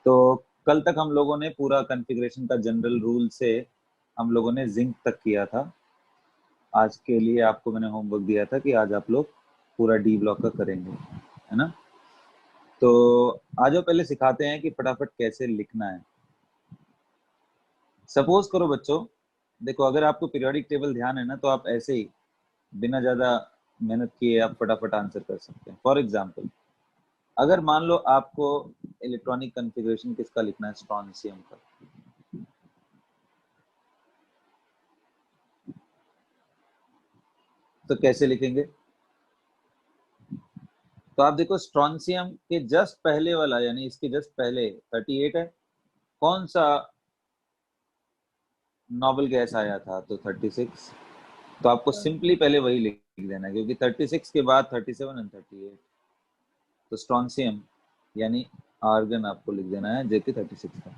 तो कल तक हम लोगों ने पूरा कॉन्फ़िगरेशन का जनरल रूल से हम लोगों ने जिंक तक किया था। आज के लिए आपको मैंने होमवर्क दिया था कि आज आप लोग पूरा डी ब्लॉक का करेंगे, है ना। तो आज पहले सिखाते हैं कि फटाफट कैसे लिखना है। सपोज करो बच्चों, देखो अगर आपको पीरियोडिक टेबल ध्यान है ना, तो आप ऐसे ही बिना ज्यादा मेहनत किए आप फटाफट आंसर कर सकते हैं। फॉर एग्जाम्पल, अगर मान लो आपको इलेक्ट्रॉनिक कॉन्फ़िगरेशन किसका लिखना है, स्ट्रोंशियम का, तो कैसे लिखेंगे? तो आप देखो स्ट्रोंशियम के जस्ट पहले वाला, यानी इसके जस्ट पहले 38 है। कौन सा नोबल गैस आया था? तो 36। तो आपको सिंपली पहले वही लिख देना है, क्योंकि 36 के बाद 37 एंड 38। तो स्ट्रोंशियम यानी आर्गन आपको लिख देना है, जो कि 36 था।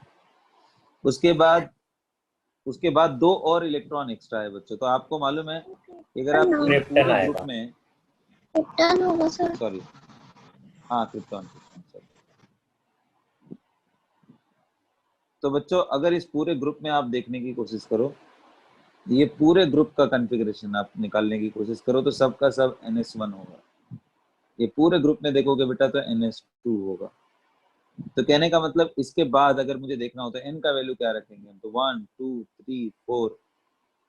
उसके बाद दो और इलेक्ट्रॉन एक्स्ट्रा है बच्चों। तो आपको मालूम है कि अगर आप इन पूरे ग्रुप में, क्रिप्टन होगा सर। सॉरी, हाँ क्रिप्टॉन, सॉरी। तो बच्चों अगर इस पूरे ग्रुप में आप देखने की कोशिश करो, ये पूरे ग्रुप का कॉन्फ़िगरेशन आप निकालने की कोशिश करो, तो सबका सब NS1 होगा। ये पूरे ग्रुप में देखोगे बेटा तो NS2 होगा। तो कहने का मतलब इसके बाद अगर मुझे देखना होता है n का वैल्यू क्या रखेंगे हम, तो 1 2 3 4,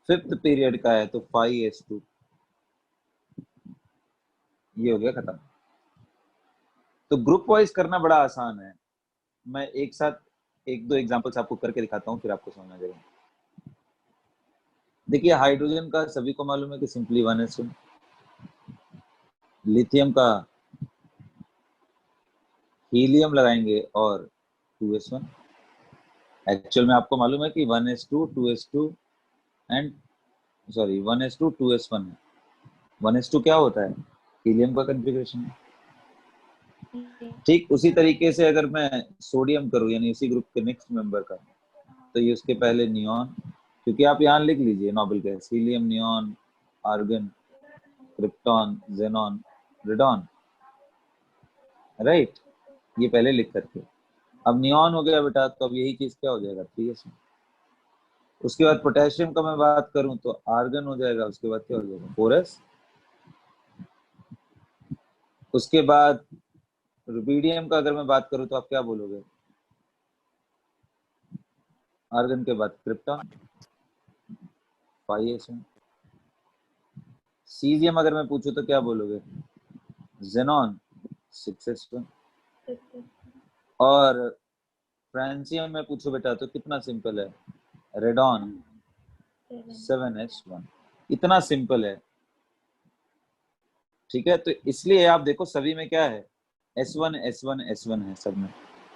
फिफ्थ पीरियड का है तो 5s2। ये हो गया खत्म। तो ग्रुप वाइज करना बड़ा आसान है। मैं एक साथ एक दो एग्जांपल्स आपको करके दिखाता हूँ, फिर आपको समझ आ जाएगा। देखिए हाइड्रोजन का सभी को मालूम है कि सिंपली 1s2। लिथियम का हीलियम लगाएंगे और 2s1। एक्चुअल में आपको मालूम है कि 1s2 2s2 and sorry 1s2 2s1 है। 1s2 क्या होता है? हीलियम का कॉन्फ़िगरेशन है। ठीक उसी तरीके से अगर मैं सोडियम करूं, यानी इसी ग्रुप के नेक्स्ट मेंबर का, तो ये उसके पहले नियॉन, क्योंकि आप यहाँ लिख लीजिए noble gas, helium, neon, argon, krypton, xenon, radon, right. ये पहले लिख करके, अब नियॉन हो गया बेटा, तो अब यही चीज क्या हो जाएगा, 3s। उसके बाद पोटेशियम का मैं बात करूं तो आर्गन हो जाएगा, उसके बाद क्या हो जाएगा, 4s। उसके बाद रुबिडियम का अगर मैं बात करूं तो आप क्या बोलोगे, आर्गन के बाद क्रिप्टॉन, 5s। सीजियम अगर मैं पूछूं तो क्या बोलोगे, जेनॉन, 6s1। और फ्रांसियम में पूछो बेटा तो कितना सिंपल है, रेडॉन, 7s1। इतना सिंपल है, ठीक है। तो इसलिए आप देखो सभी में क्या है, S1 S1 S1 है सब में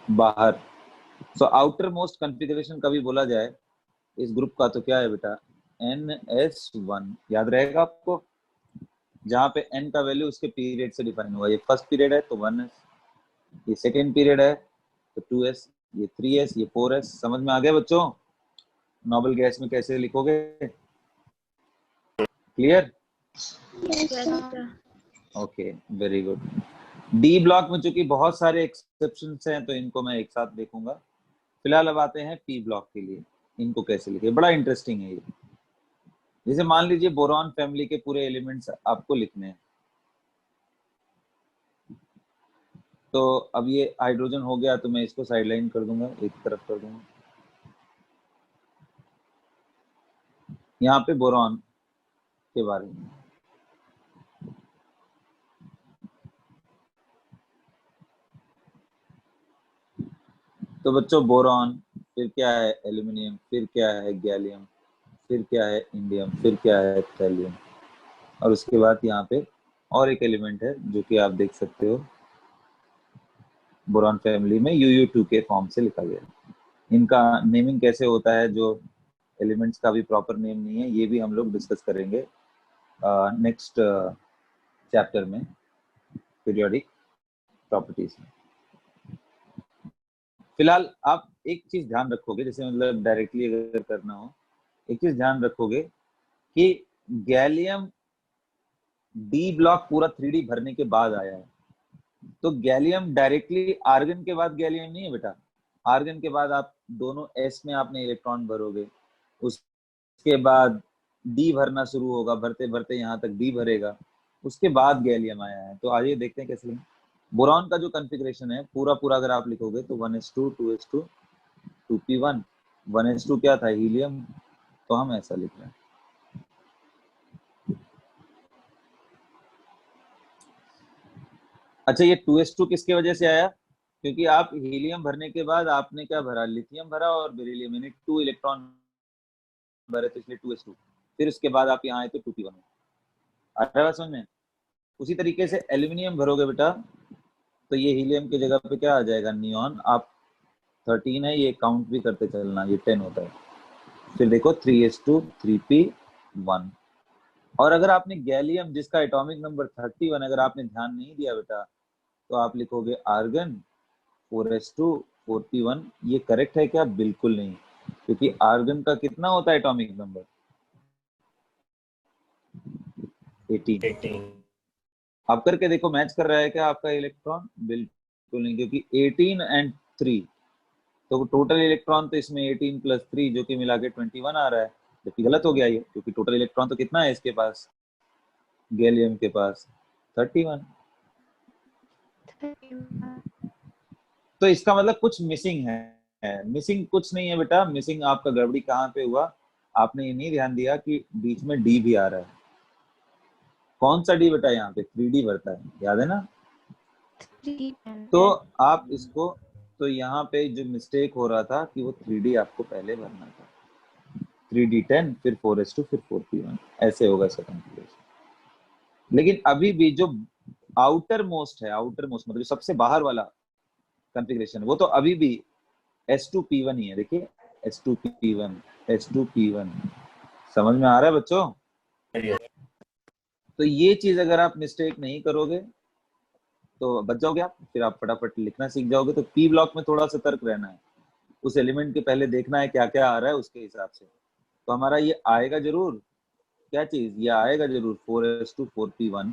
बाहर। सो आउटर मोस्ट कॉन्फ़िगरेशन कभी बोला जाए इस ग्रुप का तो क्या है बेटा, NS1। याद रहेगा आपको, जहां पे n का वैल्यू उसके पीरियड से डिफाइन हुआ। ये फर्स्ट पीरियड है तो 1s, ये सेकेंड पीरियड है तो 2s, ये 3s, ये 4s। समझ में आ गया बच्चों नोबल गैस में कैसे लिखोगे? Clear? Okay, very good. D block में चूंकि बहुत सारे एक्सेप्शंस हैं तो इनको मैं एक साथ देखूंगा। फिलहाल अब आते हैं पी ब्लॉक के लिए, इनको कैसे लिखे, बड़ा इंटरेस्टिंग है ये। जैसे मान लीजिए बोरॉन फैमिली के पूरे एलिमेंट्स आपको लिखने हैं, तो अब ये हाइड्रोजन हो गया तो मैं इसको साइडलाइन कर दूंगा, एक तरफ कर दूंगा। यहाँ पे बोरॉन के बारे में, तो बच्चों बोरॉन, फिर क्या है एल्यूमिनियम, फिर क्या है गैलियम, फिर क्या है इंडियम, फिर क्या है थैलियम। और उसके बाद यहाँ पे और एक एलिमेंट है जो कि आप देख सकते हो बोरॉन फैमिली में UU2 के फॉर्म से लिखा गया। इनका नेमिंग कैसे होता है, जो एलिमेंट्स का भी प्रॉपर नेम नहीं है, ये भी हम लोग डिस्कस करेंगे नेक्स्ट चैप्टर में, पीरियोडिक प्रॉपर्टीज में। फिलहाल आप एक चीज ध्यान रखोगे, जैसे मतलब डायरेक्टली अगर करना हो, एक चीज ध्यान रखोगे कि गैलियम डी ब्लॉक पूरा 3D भरने के बाद आया है। तो गैलियम डायरेक्टली आर्गन के बाद गैलियम नहीं है बेटा, आर्गन के बाद आप दोनों s में आपने इलेक्ट्रॉन भरोगे, उसके बाद d भरना शुरू होगा, भरते भरते यहाँ तक d भरेगा, उसके बाद गैलियम आया है। तो आइए देखते हैं कैसे लिखें। बोरॉन का जो कॉन्फ़िगरेशन है पूरा पूरा अगर आप लिखोगे तो 1s2 2s2 2p1 1s2 क्या था, हीलियम, तो हम ऐसा लिख रहे हैं। अच्छा, ये 2s2 किसके वजह से आया, क्योंकि आप हीलियम भरने के बाद आपने क्या भरा, लिथियम भरा और बेरिलियम, यानी 2 इलेक्ट्रॉन भरे, तो इसलिए 2s2। फिर उसके बाद आप यहाँ आए तो 2p1 आ रहा है समझ में। उसी तरीके से एल्यूमिनियम भरोगे बेटा तो ये हीलियम की जगह पे क्या आ जाएगा, नियॉन। आप 13 है, ये काउंट भी करते चलना, ये 10 होता है। फिर देखो 3s2 3p1। और अगर आपने गैलियम जिसका एटॉमिक नंबर 31 अगर आपने ध्यान नहीं दिया बेटा तो आप लिखोगे आर्गन 4s2 4p1। ये करेक्ट है क्या, बिल्कुल नहीं, क्योंकि आर्गन का कितना होता है एटॉमिक नंबर, 18। आप करके देखो मैच कर रहा है क्या आपका इलेक्ट्रॉन, बिल्कुल नहीं, क्योंकि 18 एंड 3, तो टोटल इलेक्ट्रॉन तो इसमें 18 प्लस 3 जो कि मिला के 21 आ रहा है, जबकि गलत हो गया ये, क्योंकि टोटल इलेक्ट्रॉन तो कितना है इसके पास, गैलियम के पास 31। तो इसका मतलब कुछ मिसिंग है। मिसिंग कुछ नहीं है बेटा, मिसिंग आपका गड़बड़ी कहाँ पे हुआ, आपने ये नहीं ध्यान दिया कि बीच में डी भी आ रहा है। कौन सा डी बेटा, यहाँ पे 3D भरता है, याद है ना। तो आप इसको, तो यहाँ पे जो मिस्टेक हो रहा था कि वो 3D आपको पहले भरना था, 3D10 फिर 4s2 फिर 4p1, ऐसे होगा इसका कॉन्फ़िगरेशन। लेकिन अभी भी जो आउटर मोस्ट है, आउटर मोस्ट मतलब सबसे बाहर वाला कॉन्फ़िगरेशन, वो तो अभी भी s2p1 ही है। देखिए s2p1 s2p1, समझ में आ रहा है बच्चों। तो ये चीज अगर आप मिस्टेक नहीं करोगे तो बच जाओगे आप, फिर आप फटाफट लिखना सीख जाओगे। तो पी ब्लॉक में थोड़ा सतर्क रहना है, उस एलिमेंट के पहले देखना है क्या क्या आ रहा है उसके हिसाब से। तो हमारा ये आएगा जरूर, क्या चीज, ये आएगा जरूर 4s2 4p1,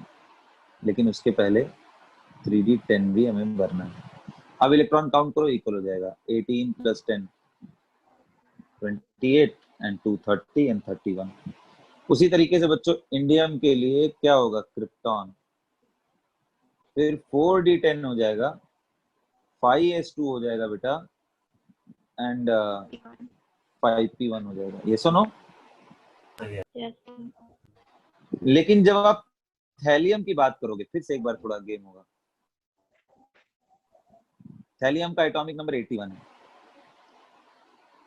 लेकिन उसके पहले 3D10 भी हमें भरना है। अब इलेक्ट्रॉन काउंट करो, इक्वल हो जाएगा 18 प्लस 10 28 एंड 2 30 एंड 31। उसी तरीके से बच्चों इंडियम के लिए क्या होगा, क्रिप्टॉन, फिर 4D10 हो जाएगा, 5s2 हो जाएगा बेटा, एंड 5p1 हो जाएगा, ये सुनो। लेकिन जब आप थैलियम की बात करोगे, फिर से एक बार थोड़ा गेम होगा। थैलियम का एटॉमिक नंबर 81 है।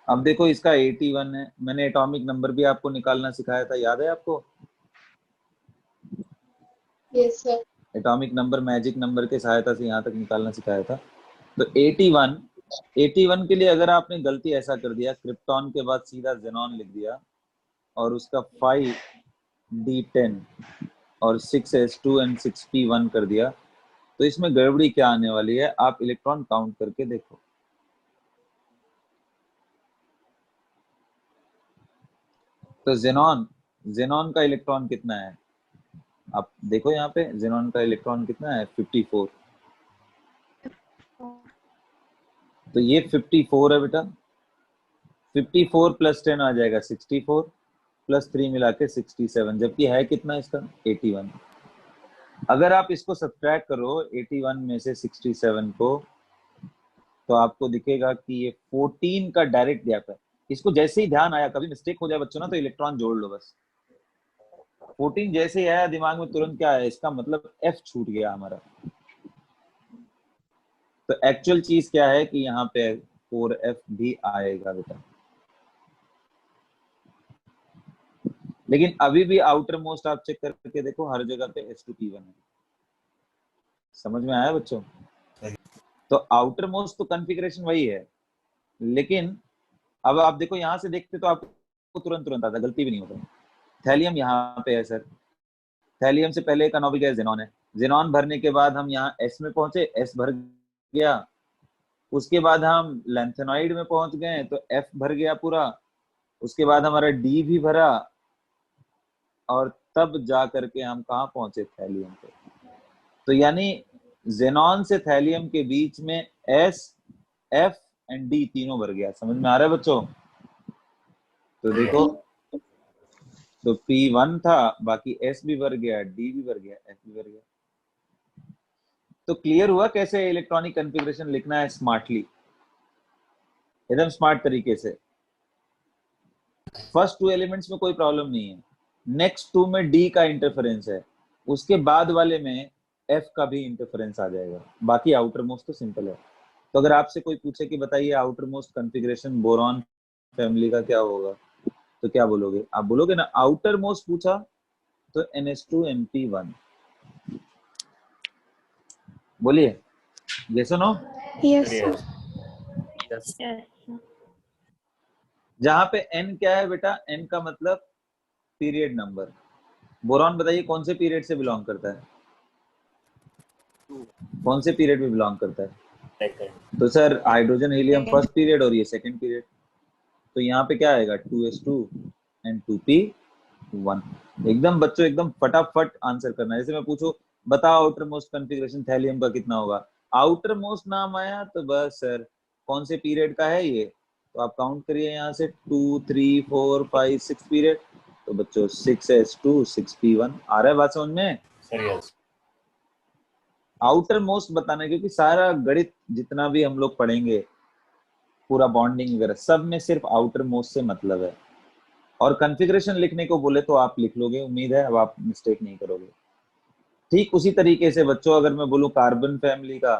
अब देखो इसका 81 है, मैंने एटॉमिक नंबर भी आपको निकालना सिखाया था, याद है आपको। Yes sir. Atomic number magic number के सहायता से यहाँ तक निकालना सिखाया था। तो 81 के लिए अगर आपने गलती ऐसा कर दिया, क्रिप्टॉन के बाद सीधा जेनॉन लिख दिया और उसका 5D10 और 6s2 एंड 6p1 कर दिया, तो इसमें गड़बड़ी क्या आने वाली है, आप इलेक्ट्रॉन काउंट करके देखो। तो जेनॉन का इलेक्ट्रॉन कितना है, आप देखो यहाँ पे जेनॉन का इलेक्ट्रॉन कितना है, 54। तो ये 54 है बेटा, 54 प्लस 10 आ जाएगा 64, प्लस 3 मिला के 67, जबकि है कितना इसका 81। अगर आप इसको सब्ट्रैक्ट करो 81 में से 67 को, तो आपको दिखेगा कि ये 14 का डायरेक्ट गैप है। इसको जैसे ही ध्यान आया, कभी मिस्टेक हो जाए बच्चों ना तो इलेक्ट्रॉन जोड़ लो बस। 14 जैसे ही आया दिमाग में तुरंत क्या है, इसका मतलब F छूट गया हमारा। तो एक्चुअल चीज क्या है कि यहाँ पे 4F भी आएगा बेटा। लेकिन अभी भी आउटर मोस्ट आप चेक करके देखो, हर जगह पे s2p1 है। समझ में आया बच्चों। तो आउटर मोस्ट तो कॉन्फ़िगरेशन वही है, लेकिन अब आप देखो यहाँ से देखते तो आपको तुरंत तुरंत आता, गलती भी नहीं होता। थैलियम यहाँ पे है सर, थैलियम से पहले का नॉबिक है जेनॉन है, जेनॉन भरने के बाद हम यहाँ s में पहुंचे, s भर गया, उसके बाद हम लैंथेनॉइड में पहुंच गए तो f भर गया पूरा, उसके बाद हमारा d भी भरा, और तब जा करके हम कहाँ पहुंचे, थैलियम पे। तो यानी जेनॉन से थैलियम के बीच में s, f एंड डी तीनों भर गया। समझ में आ रहा है बच्चों? तो देखो, तो P1 था, बाकी S भी भर गया, D भी भर गया, F भी भर गया। तो क्लियर हुआ कैसे इलेक्ट्रॉनिक कॉन्फ़िगरेशन लिखना है स्मार्टली, एकदम स्मार्ट तरीके से। फर्स्ट 2 एलिमेंट्स में कोई प्रॉब्लम नहीं है, नेक्स्ट 2 में D का इंटरफेरेंस है, उसके बाद वाले में F का भी इंटरफेरेंस आ जाएगा, बाकी आउटर मोस्ट तो सिंपल है। तो अगर आपसे कोई पूछे कि बताइए outer most configuration boron family का क्या होगा, तो क्या बोलोगे? आप बोलोगे ना आउटर मोस्ट पूछा तो NH2NP1। बोलिए यस और नो। Yes sir. यस। जहां पे N क्या है बेटा? N का मतलब पीरियड नंबर। बोरॉन बताइए कौन से पीरियड से बिलोंग करता है, कौन से पीरियड में बिलोंग करता है? सेकंड। तो sir hydrogen helium first period और ये सेकंड पीरियड। तो यहाँ पे क्या आएगा? 2s2 and 2p1। एकदम बच्चों एकदम फटाफट आंसर करना है। जैसे मैं पूछूं बताओ आउटर मोस्ट कॉन्फ़िगरेशन थैलियम का कितना होगा, आउटर मोस्ट नाम आया तो बस सर कौन से पीरियड का है ये, तो आप काउंट करिए यहाँ से 2 3 4 5 6 पीरियड। तो बच्चों 6s2 6p1 आ रहा है बात समझ में? Sir yes. आउटर मोस्ट बताना है, क्योंकि सारा गणित जितना भी हम लोग पढ़ेंगे, पूरा बॉन्डिंग वगैरह सब में सिर्फ आउटर मोस्ट से मतलब है। और कॉन्फ़िगरेशन लिखने को बोले तो आप लिख लोगे, उम्मीद है अब आप मिस्टेक नहीं करोगे। ठीक उसी तरीके से बच्चों अगर मैं बोलूं कार्बन फैमिली का,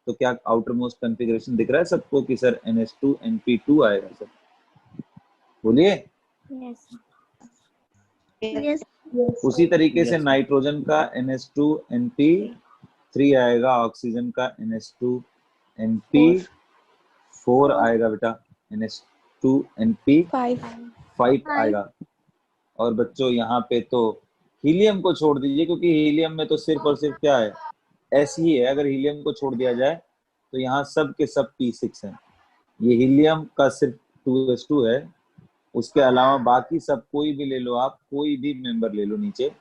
तो क्या आउटर मोस्ट कॉन्फ़िगरेशन दिख रहा है सबको कि सर NH2NP2 आएगा? सर बोलिए। यस उसी तरीके से Yes. नाइट्रोजन का NH2NP3 आएगा, ऑक्सीजन का NH2NP4 आएगा बेटा, NH2NP5 आएगा। और बच्चों यहाँ पे तो हीलियम को छोड़ दीजिए, क्योंकि हीलियम में तो सिर्फ और सिर्फ क्या है? S ही है। अगर हीलियम को छोड़ दिया जाए तो यहाँ सब के सब P6 हैं। ये हीलियम का सिर्फ 2s2 है, उसके अलावा बाकी सब कोई भी ले लो आप, कोई भी मेंबर ले लो नीचे,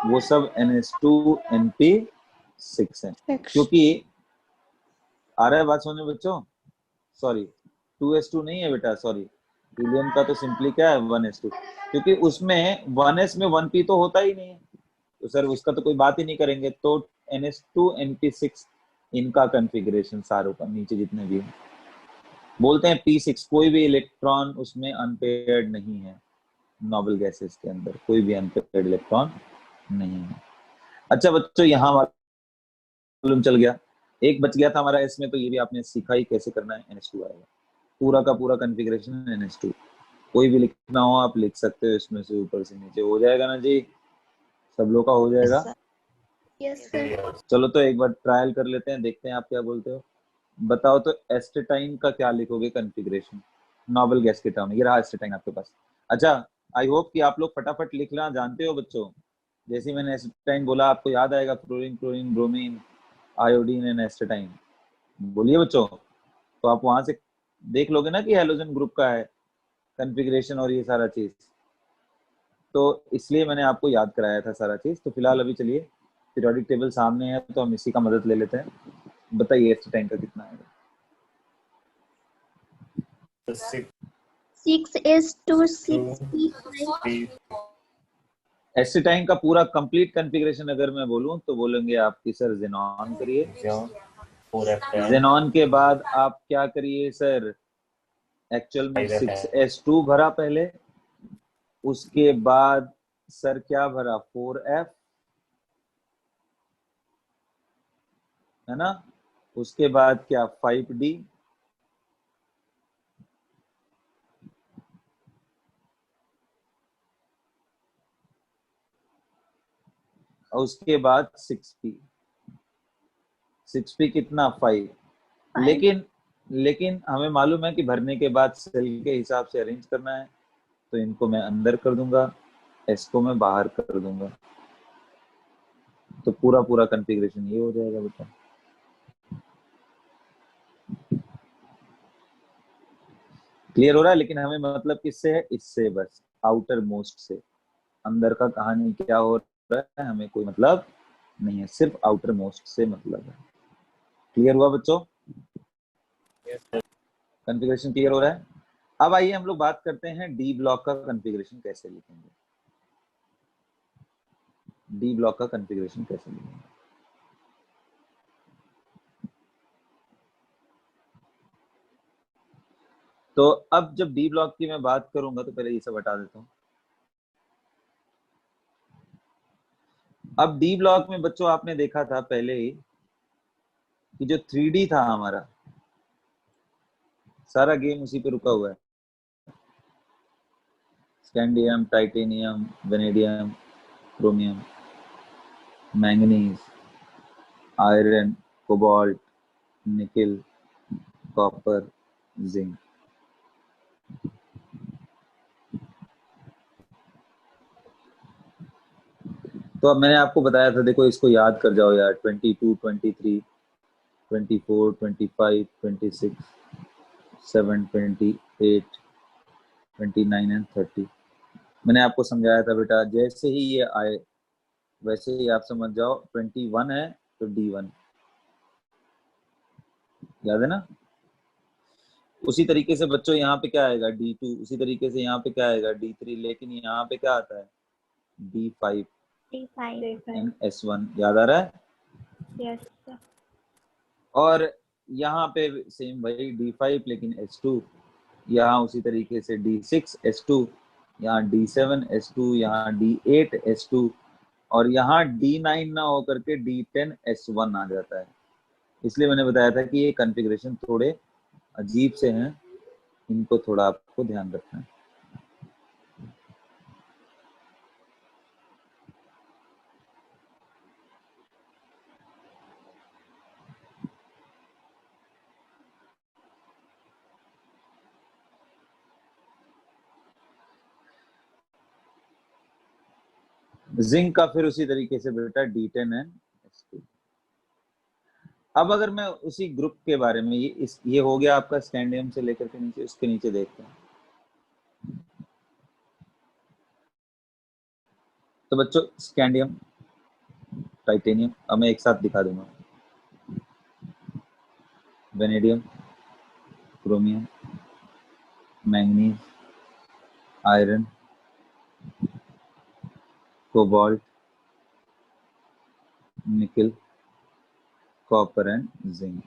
वो सब NH2NP6 है। क्योंकि आ रहा है बात समझ में बच्चों? सॉरी 2s2 नहीं है बेटा, सॉरी हीलियम का तो सिंपली क्या है 1s2, क्योंकि उसमें 1s में 1p तो होता ही नहीं है, तो सर उसका तो कोई बात ही नहीं करेंगे। तो NH2NP6 इनका कॉन्फ़िगरेशन सारों का नीचे जितने भी हैं बोलते हैं P6। कोई भी इलेक्ट्रॉन उसमें अनपेयर्ड नहीं है, नोबल गैसेस के अंदर कोई भी अनपेयर्ड इलेक्ट्रॉन नहीं है। अच्छा बच्चों यहाँ मालूम चल गया, एक बच गया था हमारा इसमें, तो ये भी आपने सीखा ही कैसे करना है। NH2 आएगा, पूरा का पूरा कॉन्फ़िगरेशन NH2। कोई भी लिखना हो आप लिख सकते हो इसमें से, ऊपर से नीचे हो जाएगा ना जी, सब लोग का हो जाएगा। Yes sir. चलो तो एक बार ट्रायल कर लेते हैं, देखते हैं आप क्या बोलते हो। बताओ तो एस्टेटाइन का क्या लिखोगे कॉन्फ़िगरेशन नोबल गैस के टर्म में? ये रहा एस्टेटाइन आपके पास। अच्छा आई होप कि आप लोग फटाफट लिखना जानते हो बच्चों। जैसे मैंने एस्टेटाइन बोला आपको याद आएगा, fluorine chlorine bromine iodine and astatine. बोलिए बच्चों, तो आप वहां से देख लोगे ना कि हेलोजन ग्रुप का है कॉन्फ़िगरेशन और ये सारा चीज, तो इसलिए मैंने आपको याद कराया था सारा चीज। तो फिलहाल अभी चलिए पीरियोडिक टेबल सामने है तो हम इसी का मदद ले लेते हैं। बताइए एस्टेटाइन का कितना आएगा? 6s2 6p5 एसिटाइन का पूरा कंप्लीट कॉन्फ़िगरेशन अगर मैं बोलूं तो बोलेंगे आपकी सर जेनॉन करिए, जेनॉन के बाद आप क्या करिए सर, एक्चुअल में 6s2 भरा पहले, उसके बाद सर क्या भरा 4f है ना, उसके बाद क्या 5d, और उसके बाद 6p। 6p कितना 5। लेकिन लेकिन हमें मालूम है कि भरने के बाद सेल के हिसाब से अरेंज करना है, तो इनको मैं अंदर कर दूंगा, एस को मैं बाहर कर दूंगा, तो पूरा पूरा कॉन्फ़िगरेशन ये हो जाएगा बेटा। क्लियर हो रहा है? लेकिन हमें मतलब किससे है? इससे, बस आउटर मोस्ट से। अंदर का कहानी क्या हो रहा है हमें कोई मतलब नहीं है, सिर्फ आउटर मोस्ट से मतलब है। क्लियर हुआ बच्चों? कॉन्फ़िगरेशन क्लियर हो रहा है? अब आइए हम लोग बात करते हैं डी ब्लॉक का कॉन्फ़िगरेशन कैसे लिखेंगे। डी ब्लॉक का कॉन्फ़िगरेशन कैसे लिखेंगे? तो अब जब डी ब्लॉक की मैं बात करूंगा तो पहले ये सब हटा देता हूँ। अब डी ब्लॉक में बच्चों आपने देखा था पहले ही कि जो 3D था हमारा, सारा गेम उसी पे रुका हुआ है। Scandium, titanium, vanadium, chromium, manganese, iron, cobalt, nickel, copper, zinc. तो अब मैंने आपको बताया था, देखो इसको याद कर जाओ यार, 22, 23, 24, 25, 26, 7, 28, 29 एंड 30। मैंने आपको समझाया था बेटा, जैसे ही ये आए वैसे ही आप समझ जाओ 21 है तो D1, याद है ना? उसी तरीके से बच्चों यहाँ पे क्या आएगा D2, उसी तरीके से यहाँ पे क्या आएगा D3, लेकिन यहाँ पे क्या आता है D5 D5. एंड S1, याद आ रहा है? Yes, sir. और यहाँ पे सेम वही D5 लेकिन S2, यहाँ उसी तरीके से D6 S2, यहाँ D7 S2, यहाँ D8 S2, और यहाँ D9 ना होकर के D10 S1 आ जाता है। इसलिए मैंने बताया था कि ये कॉन्फ़िगरेशन थोड़े अजीब से हैं, इनको थोड़ा आपको ध्यान रखना है। जिंक का फिर उसी तरीके से बेटा D10 एंड S2। अब अगर मैं उसी ग्रुप के बारे में, ये हो गया आपका स्कैंडियम से लेकर के नीचे, उसके नीचे देखते हैं। तो बच्चों स्कैंडियम, टाइटेनियम, अब मैं एक साथ दिखा दूंगा, vanadium, chromium, manganese, iron, cobalt, nickel, copper and zinc.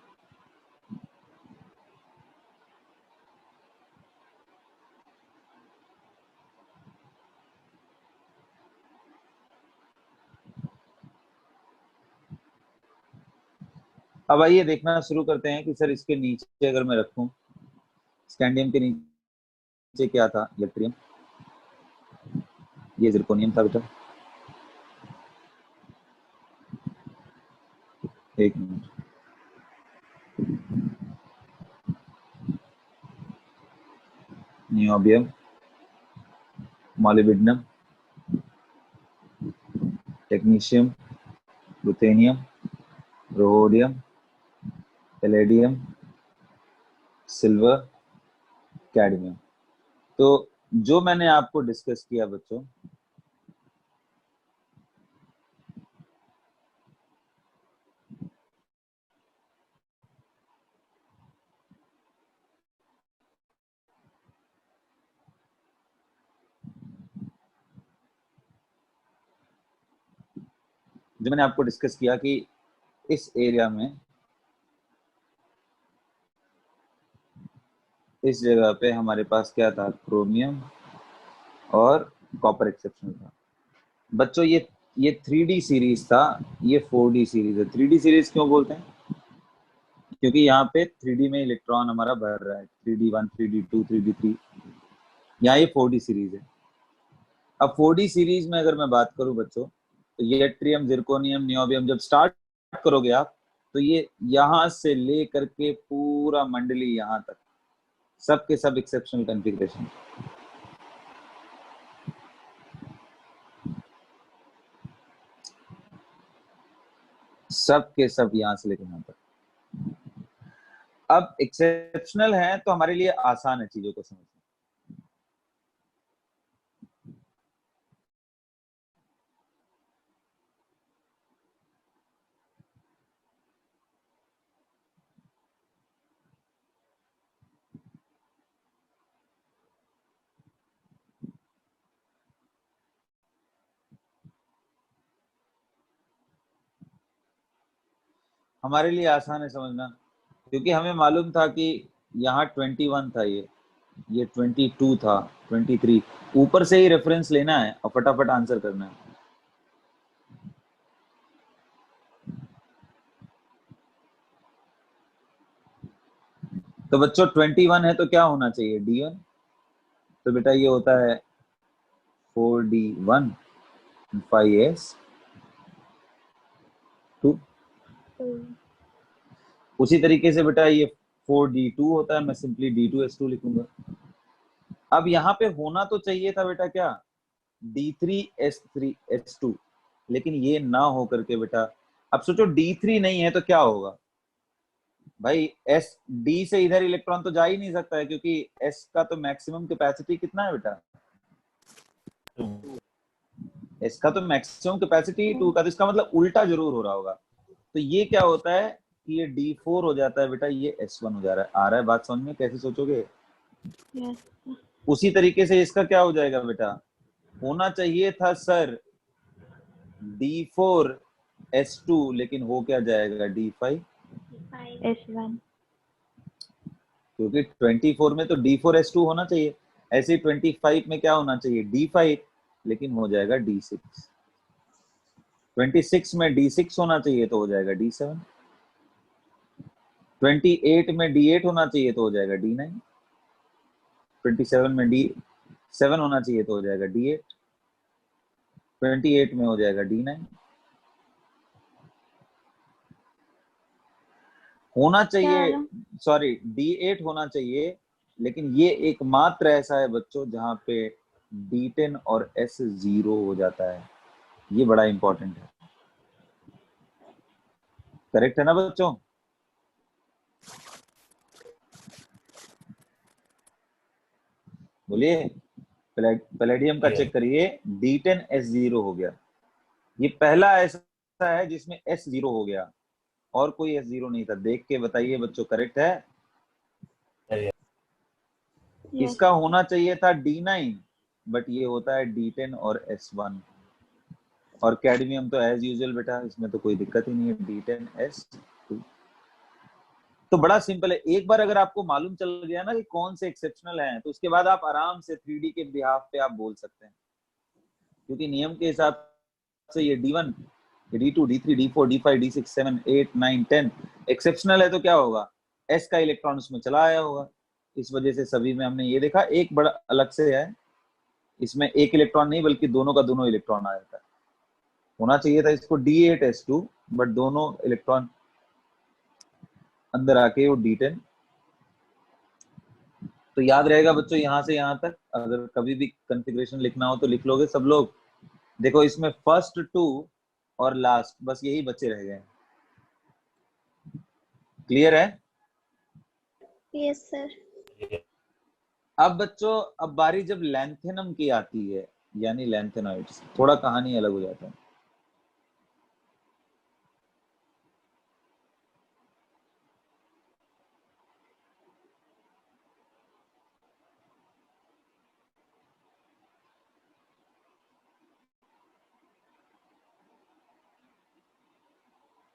अब आइए देखना शुरू करते हैं कि सर इसके नीचे अगर मैं रखूं, स्कैंडियम के नीचे क्या था, इलेक्ट्रियम, ये जिरकोनियम था बेटा। एक minute, niobium, molybdenum, technetium, ruthenium, rhodium, palladium, silver, cadmium. तो जो मैंने आपको डिस्कस किया बच्चों, जो मैंने आपको डिस्कस किया कि इस एरिया में, इस जगह पे हमारे पास क्या था, क्रोमियम और कॉपर एक्सेप्शनल था। बच्चों ये 3D सीरीज था, ये 4D सीरीज है। 3D सीरीज क्यों बोलते हैं? क्योंकि यहाँ पे 3D में इलेक्ट्रॉन हमारा भर रहा है, 3D1, 3D2, 3D3। यहाँ ये 4D सीरीज है। अब 4D सीरीज में अगर मैं बात करूं बच्चों, तो ये ट्रियम, जिरकोनियम, नियोबियम जब स्टार्ट करोगे आप, तो ये यहां से ले करके पूरा मंडली यहां तक, सब के सब एक्सेप्शनल कॉन्फ़िगरेशन, सब के सब यहां से लेकर यहां तक। अब एक्सेप्शनल है तो हमारे लिए आसान है चीजों को समझना। हमारे लिए आसान है समझना, क्योंकि हमें मालूम था कि यहाँ 21 था, ये 22 था, 23, ऊपर से ही रेफरेंस लेना है और फटाफट आंसर करना है। तो बच्चों 21 है तो क्या होना चाहिए, D1। तो बेटा ये होता है 4D1 5S2। उसी तरीके से बेटा ये 4D2 होता है, मैं सिंपली D2S2 लिखूंगा। अब यहाँ पे होना तो चाहिए था बेटा क्या, D3S3S2, लेकिन ये ना हो करके बेटा, अब सोचो D3 नहीं है तो क्या होगा भाई, S D से इधर इलेक्ट्रॉन तो जा ही नहीं सकता है, क्योंकि S का तो मैक्सिमम कैपेसिटी कितना है बेटा, S का तो मैक्सिमम कैपेसिटी 2 का, तो इसका मतलब उल्टा जरूर हो रहा होगा। तो ये क्या होता है कि ये D4 हो जाता है बेटा, ये S1 हो जा रहा है। आ रहा है बात समझ में, कैसे सोचोगे? Yes. उसी तरीके से इसका क्या हो जाएगा बेटा, होना चाहिए था सर D4S2, लेकिन हो क्या जाएगा D5, S1. क्योंकि 24 में तो D4S2 होना चाहिए, ऐसे ही 25 में क्या होना चाहिए, D5, लेकिन हो जाएगा D6। 26 में D6 होना चाहिए तो हो जाएगा D7। 28 में D8 होना चाहिए तो हो जाएगा D9। 27 में D7 होना चाहिए तो हो जाएगा D8। 28 में हो जाएगा D9। होना चाहिए, सॉरी D8 होना चाहिए, लेकिन ये एकमात्र ऐसा है बच्चों जहां पे D10 और S 0 हो जाता है। ये बड़ा इंपॉर्टेंट है। करेक्ट है ना बच्चों? बोलिए, पैलेडियम का चेक करिए, D10 S 0 हो गया। ये पहला ऐसा है जिसमें S 0 हो गया, और कोई S 0 नहीं था। देख के बताइए बच्चों, करेक्ट है? Yes. इसका होना चाहिए था D9, बट ये होता है D10 और S1। और कैडमियम तो एज यूजुअल बेटा, इसमें तो कोई दिक्कत ही नहीं है, D10 S2। तो बड़ा सिंपल है। एक बार अगर आपको मालूम चल गया ना कि कौन से एक्सेप्शनल हैं, तो उसके बाद आप आराम से 3D के बिहाफ पे आप बोल सकते हैं, क्योंकि नियम के हिसाब से ये D1, D2, D3, D4, D5, D6, 7, 8, 9, 10 exceptional है, तो क्या होगा, S का इलेक्ट्रॉन उसमें चला आया होगा। इस वजह से सभी में हमने ये देखा, एक बड़ा अलग से है, इसमें एक इलेक्ट्रॉन नहीं बल्कि दोनों का दोनों इलेक्ट्रॉन आ जाता है। होना चाहिए था इसको D8S2, बट दोनों इलेक्ट्रॉन अंदर आके वो D10। तो याद रहेगा बच्चों यहाँ से यहाँ तक। अगर कभी भी कॉन्फ़िगरेशन लिखना हो तो लिख लोगे सब लोग। देखो इसमें फर्स्ट 2 और लास्ट बस यही बच्चे रह गए। क्लियर है? Yes, sir. अब बच्चों, अब बारी जब लैंथेनम की आती है, यानी लैंथेनॉइड्स, थोड़ा कहानी अलग हो जाता है।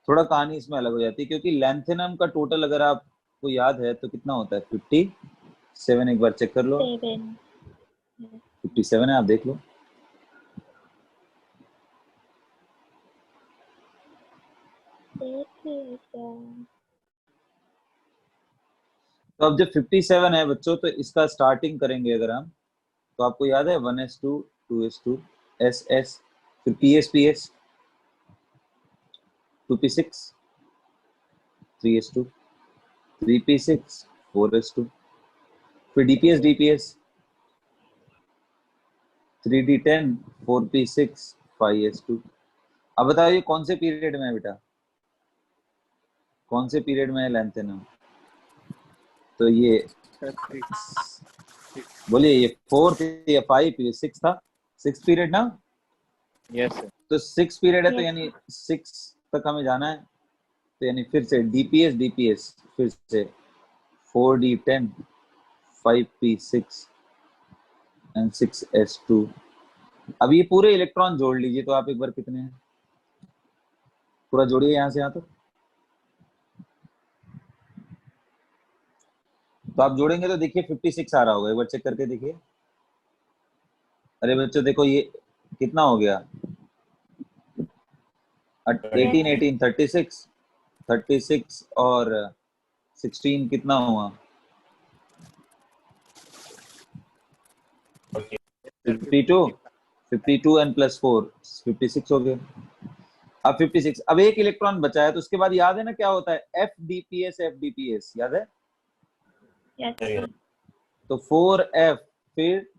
थोड़ा कहानी इसमें अलग हो जाती है, क्योंकि लैंथेनम का टोटल अगर आपको याद है तो कितना होता है, 57। एक बार चेक कर लो, 7. 57 है, आप देख लो। तो अब जब 57 है बच्चों, तो इसका स्टार्टिंग करेंगे अगर हम, तो आपको याद है 1s2, 2s2, ss, फिर ps 2p6, 3s2, 3p6, 4s2, फिर dps 3d10, 4p6, 5s2। अब बताओ ये कौन से पीरियड में है बेटा, कौन से पीरियड में है लैंथेनम? तो ये बोलिए, ये 4th या 5 या 6 था, 6 पीरियड ना? Yes sir. तो 6 पीरियड है, तो Yes. यानी 6 तक हमें जाना है। तो यानी फिर से dps फिर से 4d10, 5p6 एंड 6s2। अब ये पूरे इलेक्ट्रॉन जोड़ लीजिए, तो आप एक बार कितने हैं, पूरा जोड़िए यहाँ से यहाँ तक। तो आप जोड़ेंगे तो देखिए 56 आ रहा होगा, एक बार चेक करके देखिए। अरे बच्चों देखो ये कितना हो गया, 18 18 36, 36 और 16 कितना हुआ, 52, 52 एंड प्लस 4 56 हो गया। अब 56, अब एक इलेक्ट्रॉन बचा है, तो उसके बाद याद है ना क्या होता है, FDPS FDPS याद है। Yes, sir. तो 4F, फिर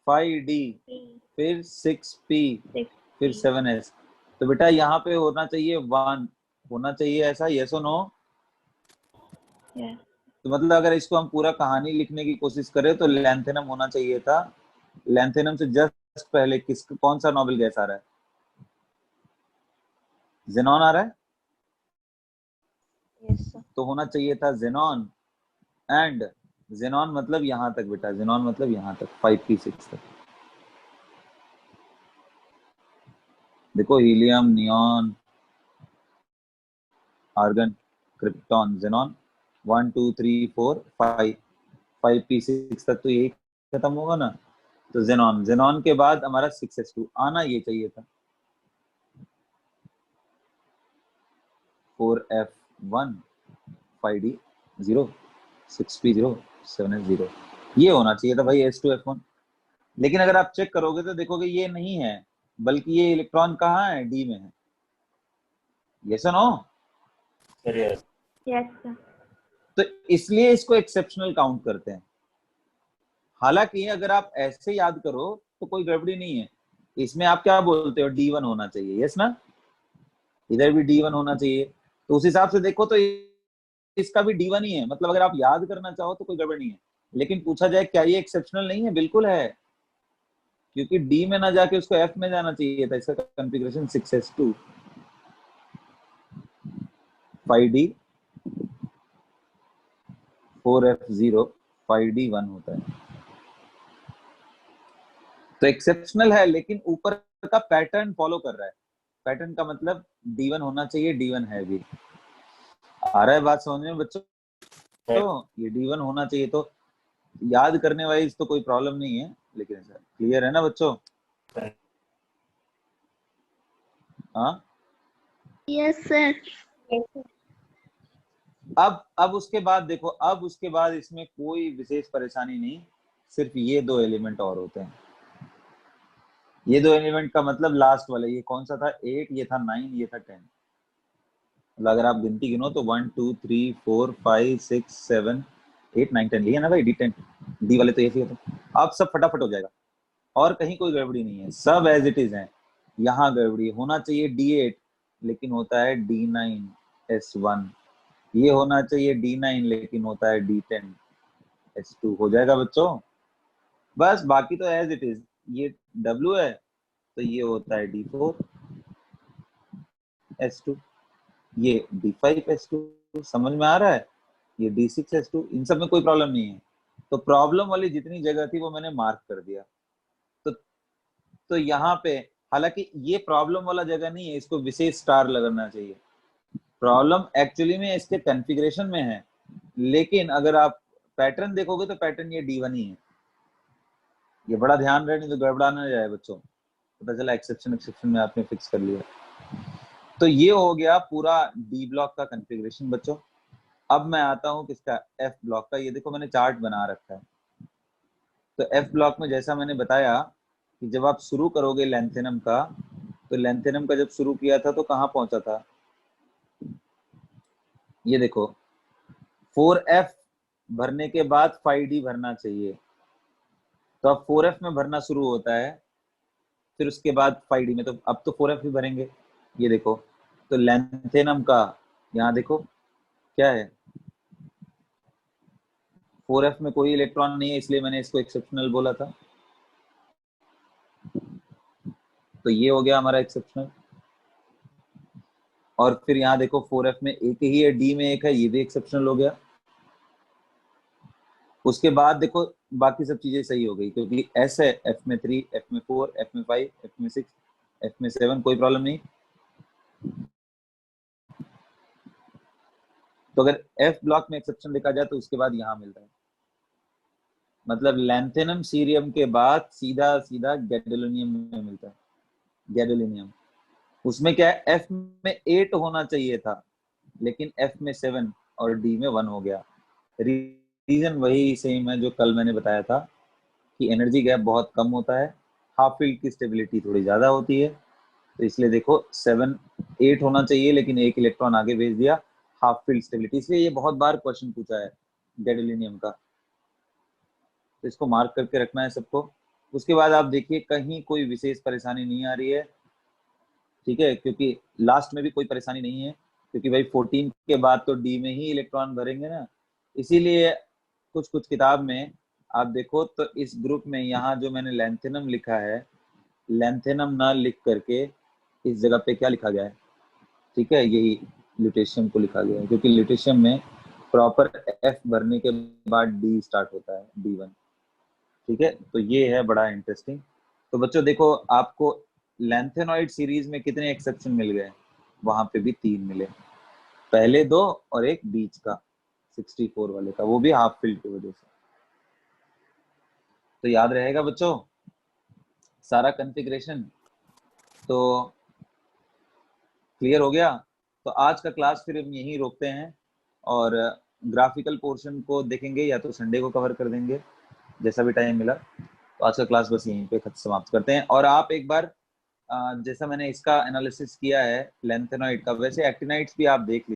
5D, P, फिर 6P, 6, फिर P. 7S। तो बेटा यहाँ पे होना चाहिए 1, होना चाहिए ऐसा, यस और नो। Yes. तो मतलब अगर इसको हम पूरा कहानी लिखने की कोशिश करें तो लैंथेनम होना चाहिए था। लैंथेनम से जस्ट पहले कौन सा नोबेल गैस आ रहा है, जेनॉन आ रहा है, Yes, sir. तो होना चाहिए था जेनॉन। एंड जेनॉन मतलब यहां तक बेटा, जेनॉन मतलब यहां तक 5p6 तक। देखो helium, neon, argon, krypton, xenon 1 2 3 4 5, 5p6 तक तो यही खत्म होगा ना। तो जेनॉन, जेनॉन के बाद हमारा 6s2 आना ये चाहिए था, 4f1, 5d0, 6p0, 7s0, ये होना चाहिए था भाई s2f1। लेकिन अगर आप चेक करोगे तो देखोगे ये नहीं है, बल्कि ये इलेक्ट्रॉन कहाँ है, डी में है। Yes no. Yes, sir. तो इसलिए इसको एक्सेप्शनल काउंट करते हैं। हालांकि अगर आप ऐसे याद करो तो कोई गड़बड़ी नहीं है, इसमें आप क्या बोलते हो, D1 होना चाहिए, यस ना, इधर भी D1 होना चाहिए। तो उस हिसाब से देखो तो इसका भी D1 ही है, मतलब अगर आप याद करना चाहो तो कोई गड़बड़ नहीं है। लेकिन पूछा जाए क्या ये एक्सेप्शनल नहीं है, बिल्कुल है, क्योंकि डी में ना जाके उसको एफ में जाना चाहिए था। इसका configuration 6s2, 5d, 4f0, 5d1 होता है। तो एक्सेप्शनल है, लेकिन ऊपर का पैटर्न फॉलो कर रहा है। पैटर्न का मतलब D1 होना चाहिए, D1 है भी। आ रहा है बात समझ में बच्चों, तो ये D1 होना चाहिए, तो याद करने वाइज तो कोई प्रॉब्लम नहीं है। लेकिन सर क्लियर है ना बच्चों, हाँ। Yes, sir. Yes, sir. अब उसके बाद देखो, अब उसके बाद इसमें कोई विशेष परेशानी नहीं, सिर्फ ये दो एलिमेंट और होते हैं। ये दो एलिमेंट का मतलब लास्ट वाला, ये कौन सा था, 8, ये था 9, ये था 10। मतलब अगर आप गिनती गिनो तो 1 2 3 4 5 6 7 8 9 10, लिया ना भाई D10, डी वाले तो ऐसे ही होते हैं। अब सब फटाफट हो जाएगा, और कहीं कोई गड़बड़ी नहीं है, सब एज इट इज है। यहाँ गड़बड़ी होना चाहिए D8, लेकिन होता है D9s1। ये होना चाहिए D9, लेकिन होता है D10s2। हो जाएगा बच्चों, बस बाकी तो एज इट इज। ये W है तो ये होता है D4s2, ये D5s2। समझ में आ रहा है, ये D6s2, इन सब में कोई प्रॉब्लम नहीं है। तो प्रॉब्लम वाली जितनी जगह थी वो मैंने मार्क कर दिया। तो यहाँ पे, हालांकि ये प्रॉब्लम वाला जगह नहीं है, इसको विशेष स्टार लगाना चाहिए। प्रॉब्लम एक्चुअली में इसके कॉन्फ़िगरेशन में है, लेकिन अगर आप पैटर्न देखोगे तो पैटर्न ये D1 ही है। ये बड़ा ध्यान रहे, नहीं तो गड़बड़ा ना जाए बच्चों। पता चला एक्सेप्शन एक्सेप्शन में आपने फिक्स कर लिया। तो ये हो गया पूरा डी ब्लॉक का कॉन्फ़िगरेशन बच्चों। अब मैं आता हूँ किसका, एफ ब्लॉक का। ये देखो मैंने चार्ट बना रखा है। तो एफ ब्लॉक में जैसा मैंने बताया कि जब आप शुरू करोगे लैंथेनम का, तो लैंथेनम का जब शुरू किया था तो कहाँ पहुंचा था, ये देखो 4f भरने के बाद 5d भरना चाहिए। तो अब 4f में भरना शुरू होता है, फिर उसके बाद 5d में। तो अब तो 4f ही भरेंगे, ये देखो। तो लैंथेनम का यहाँ देखो क्या है, 4f में कोई इलेक्ट्रॉन नहीं है, इसलिए मैंने इसको एक्सेप्शनल बोला था। तो ये हो गया हमारा एक्सेप्शनल। और फिर यहाँ देखो 4f में एक ही है, डी में एक है, ये भी एक्सेप्शनल हो गया। उसके बाद देखो बाकी सब चीजें सही हो गई, क्योंकि एस है, एफ में 3, एफ में 4, एफ में 5, एफ में 6, एफ में 7, कोई प्रॉब्लम नहीं। तो अगर एफ ब्लॉक में एक्सेप्शन देखा जाए तो उसके बाद यहाँ मिलता है। मतलब लैंथेनम सीरियम के बाद सीधा सीधा गैडोलिनियम में मिलता है, गैडोलिनियम। उसमें क्या है, एफ में 8 होना चाहिए था, लेकिन एफ में 7 और डी में 1 हो गया। रीजन वही सेम है जो कल मैंने बताया था कि एनर्जी गैप बहुत कम होता है, हाफ फील्ड की स्टेबिलिटी थोड़ी ज्यादा होती है, तो इसलिए देखो 7 8 होना चाहिए लेकिन एक इलेक्ट्रॉन आगे भेज दिया, हाफ फील्ड स्टेबिलिटी। इसलिए ये बहुत बार क्वेश्चन पूछा है गैडोलिनियम का, तो इसको मार्क करके रखना है सबको। उसके बाद आप देखिए कहीं कोई विशेष परेशानी नहीं आ रही है, ठीक है, क्योंकि लास्ट में भी कोई परेशानी नहीं है, क्योंकि भाई 14 के बाद तो डी में ही इलेक्ट्रॉन भरेंगे ना। इसीलिए कुछ कुछ किताब में आप देखो तो इस ग्रुप में यहाँ जो मैंने लैंथेनम लिखा है, लैंथेनम ना लिख करके इस जगह पे क्या लिखा गया है, ठीक है, यही ल्यूटेशियम को लिखा गया है, क्योंकि ल्यूटेशियम में प्रॉपर एफ भरने के बाद डी स्टार्ट होता है, D1, ठीक है। तो ये है बड़ा इंटरेस्टिंग। तो बच्चों देखो आपको लैंथेनॉइड सीरीज में कितने एक्सेप्शन मिल गए, वहां पे भी 3 मिले, पहले 2 और एक बीच का 64 वाले का, वो भी हाफ फील्ड की वजह से। तो याद रहेगा बच्चों सारा कॉन्फ़िगरेशन, तो क्लियर हो गया। तो आज का क्लास फिर हम यहीं रोकते हैं, और ग्राफिकल पोर्शन को देखेंगे या तो संडे को कवर कर देंगे, जैसा भी टाइम मिला। तो आज का क्लास बस यहीं पे समाप्त करते हैं। और आप एक बार जैसा मैंने इसका एनालिसिस किया है लेंथेनॉइड का, वैसे एक्टिनाइड्स भी आप देख लीजिए।